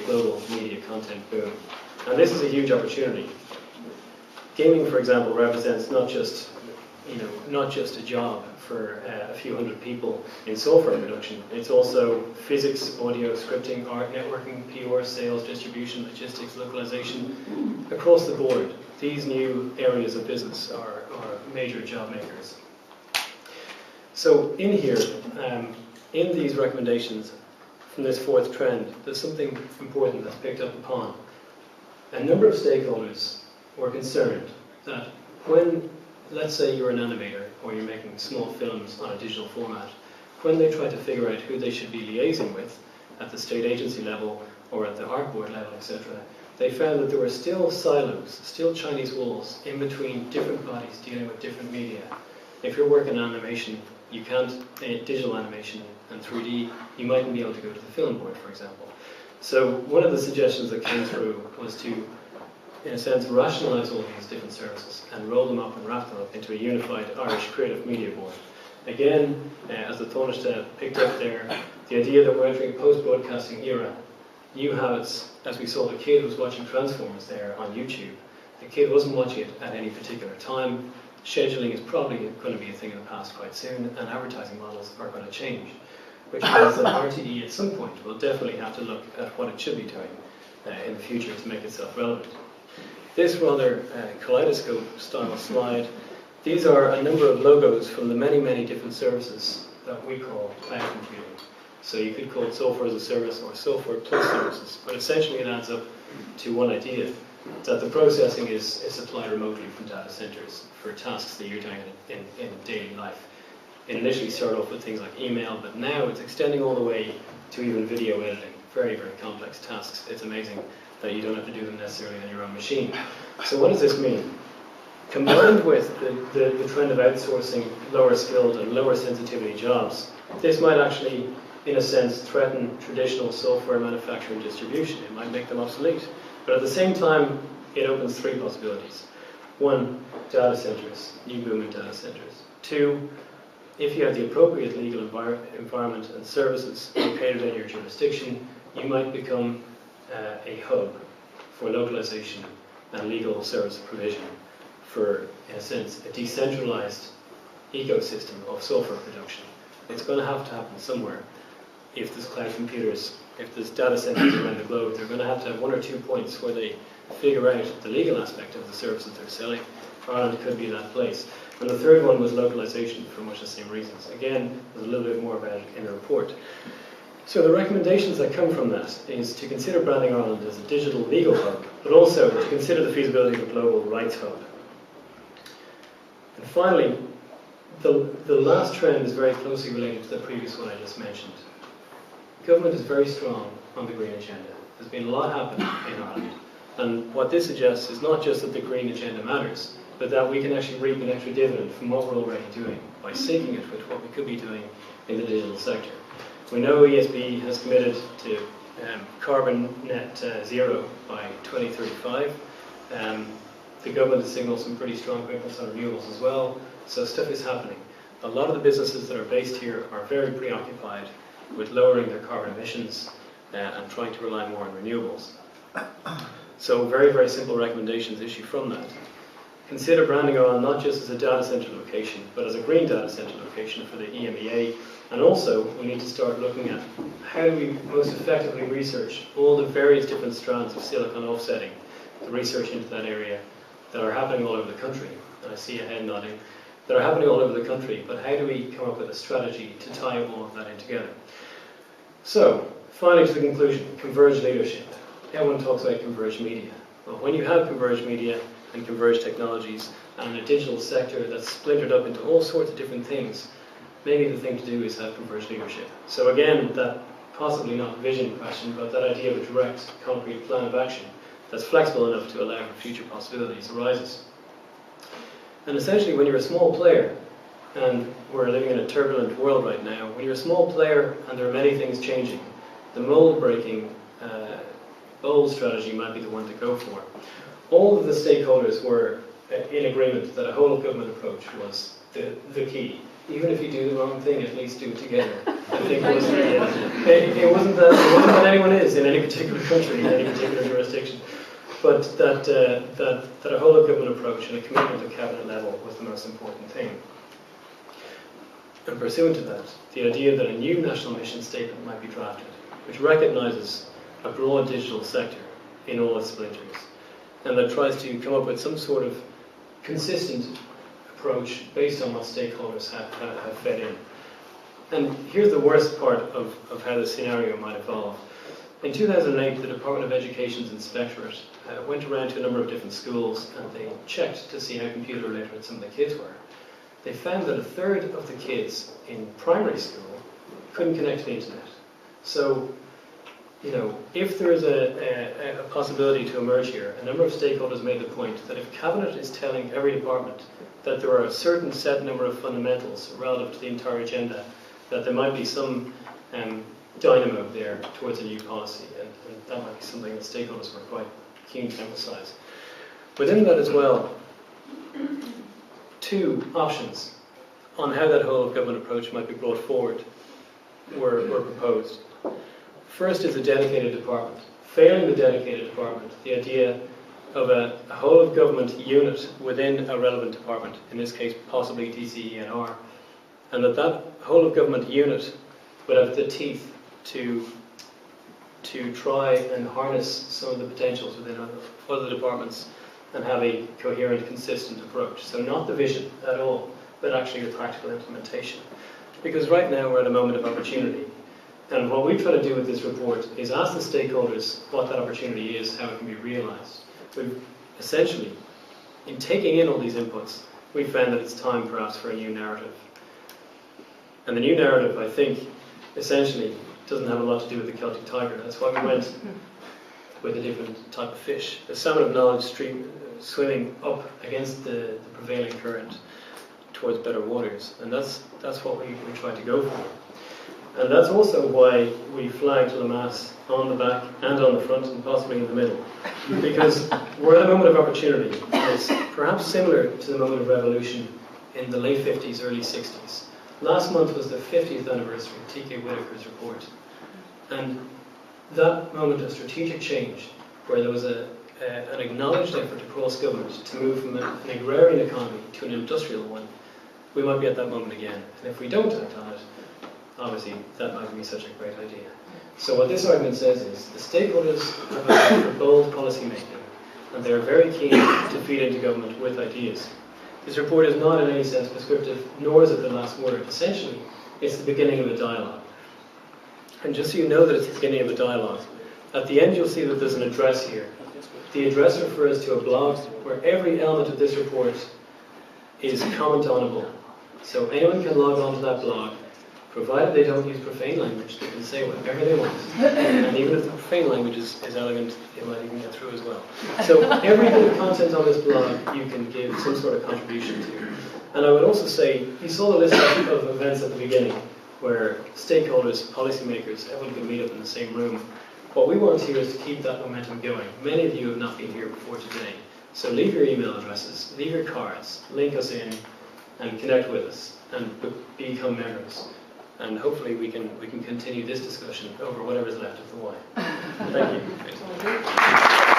global media content boom. And this is a huge opportunity. Gaming, for example, represents not just a job for a few hundred people in software production. It's also physics, audio, scripting, art, networking, PR, sales, distribution, logistics, localization, across the board. These new areas of business are major job makers. So in here, in these recommendations from this fourth trend, there's something important that's picked up upon. A number of stakeholders were concerned that when, let's say you're an animator or you're making small films on a digital format, when they try to figure out who they should be liaising with at the state agency level or at the art board level, etc., they found that there were still silos, still Chinese walls in between different bodies dealing with different media. If you're working on animation, you can't, digital animation and 3D, you mightn't be able to go to the film board, for example. So one of the suggestions that came through was to, in a sense, rationalise all these different services and roll them up and wrap them up into a unified Irish Creative Media Board. Again, as the Taoiseach picked up there, the idea that we're entering a post-broadcasting era, new habits, as we saw the kid was watching Transformers there on YouTube. The kid wasn't watching it at any particular time. Scheduling is probably going to be a thing of the past quite soon, and advertising models are going to change, which means that RTE at some point will definitely have to look at what it should be doing in the future to make itself relevant. This rather kaleidoscope style slide, these are a number of logos from the many, many different services that we call cloud computing. So you could call it software as a service or software plus services, but essentially it adds up to one idea, that the processing is supplied remotely from data centers for tasks that you're doing in daily life. It initially started off with things like email, but now it's extending all the way to even video editing. Very, very complex tasks. It's amazing that you don't have to do them necessarily on your own machine. So what does this mean? Combined with the trend of outsourcing lower skilled and lower sensitivity jobs, this might actually, in a sense, threaten traditional software manufacturing and distribution. It might make them obsolete. But at the same time, it opens three possibilities. One, data centers, new boom in data centers. Two, if you have the appropriate legal environment and services located in your jurisdiction, you might become a hub for localization and legal service provision for, in a sense, a decentralized ecosystem of software production. It's going to happen somewhere. If there's cloud computers, if there's data centers around the globe, they're going to have one or 2 points where they figure out the legal aspect of the services they're selling. Ireland could be that place. And the third one was localization for much the same reasons. Again, there's a little bit more about it in the report. So the recommendations that come from that is to consider branding Ireland as a digital legal hub, but also to consider the feasibility of a global rights hub. And finally, the last trend is very closely related to the previous one I just mentioned. Government is very strong on the green agenda. There's been a lot happening in Ireland. And what this suggests is not just that the green agenda matters, but that we can actually reap an extra dividend from what we're already doing by syncing it with what we could be doing in the digital sector. We know ESB has committed to carbon net zero by 2035. The government has signalled some pretty strong commitments on renewables as well, so stuff is happening. A lot of the businesses that are based here are very preoccupied with lowering their carbon emissions and trying to rely more on renewables. So very, very simple recommendations issued from that. Consider branding Ireland not just as a data centre location, but as a green data centre location for the IIEA. And also, we need to start looking at how do we most effectively research all the various different strands of silicon offsetting, the research into that area that are happening all over the country. And I see a head nodding. That are happening all over the country, but how do we come up with a strategy to tie all of that in together? So, finally to the conclusion, converged leadership. Everyone talks about converged media. Well, when you have converged media and converged technologies and a digital sector that's splintered up into all sorts of different things, maybe the thing to do is have converged leadership. So again, that possibly not vision question, but that idea of a direct, concrete plan of action that's flexible enough to allow for future possibilities arises. And essentially, when you're a small player, and we're living in a turbulent world right now, when you're a small player and there are many things changing, the mold-breaking, bold strategy might be the one to go for. All of the stakeholders were in agreement that a whole-of-government approach was the key. even if you do the wrong thing, at least do it together. I think was it wasn't that anyone is in any particular country, in any particular jurisdiction, but that a whole of government approach and a commitment at cabinet level was the most important thing. And pursuant to that, the idea that a new national mission statement might be drafted, which recognises a broad digital sector in all its splinters, and that tries to come up with some sort of consistent approach based on what stakeholders have fed in. And here's the worst part of how the scenario might evolve. In 2008, the Department of Education's inspectorate went around to a number of different schools and they checked to see how computer literate some of the kids were. They found that a third of the kids in primary school couldn't connect to the internet. So, you know, if there is a possibility to emerge here, a number of stakeholders made the point that if Cabinet is telling every department that there are a certain set number of fundamentals relative to the entire agenda, that there might be some dynamo there towards a new policy, and that might be something that stakeholders were quite keen to emphasise. Within that as well, two options on how that whole of government approach might be brought forward were proposed. First is a dedicated department. Failing the dedicated department, the idea of a whole of government unit within a relevant department, in this case possibly DCENR, and that whole of government unit would have the teeth to try and harness some of the potentials within other departments and have a coherent, consistent approach. So not the vision at all, but actually the practical implementation. Because right now we're at a moment of opportunity. And what we try to do with this report is ask the stakeholders what that opportunity is, how it can be realised. We've essentially, in taking in all these inputs, we found that it's time perhaps for a new narrative. And the new narrative, I think, essentially doesn't have a lot to do with the Celtic tiger. That's why we went with a different type of fish. The salmon of knowledge swimming up against the prevailing current towards better waters. And that's what we tried to go for. And that's also why we flagged Lamass on the back and on the front and possibly in the middle. Because we're at a moment of opportunity. It's perhaps similar to the moment of revolution in the late 50s, early 60s. Last month was the 50th anniversary of T.K. Whitaker's report. And that moment of strategic change, where there was an acknowledged effort across government to move from an agrarian economy to an industrial one, we might be at that moment again. And if we don't act on it, obviously that might be such a great idea. So what this argument says is the stakeholders have a for bold policy making, and they are very keen to feed into government with ideas. This report is not in any sense prescriptive, nor is it the last word. Essentially, it's the beginning of a dialogue. And just so you know that it's the beginning of a dialogue, at the end you'll see that there's an address here. The address refers to a blog where every element of this report is comment-onable. So anyone can log on to that blog, provided they don't use profane language. They can say whatever they want. And even if the profane language is elegant, it might even get through as well. So every bit of content on this blog you can give some sort of contribution to. And I would also say, you saw the list of events at the beginning, where stakeholders, policymakers, everyone can meet up in the same room. What we want here is to keep that momentum going. Many of you have not been here before today. So leave your email addresses, leave your cards, link us in, and connect with us, and become members. And hopefully we can continue this discussion over whatever's left of the wine. Thank you.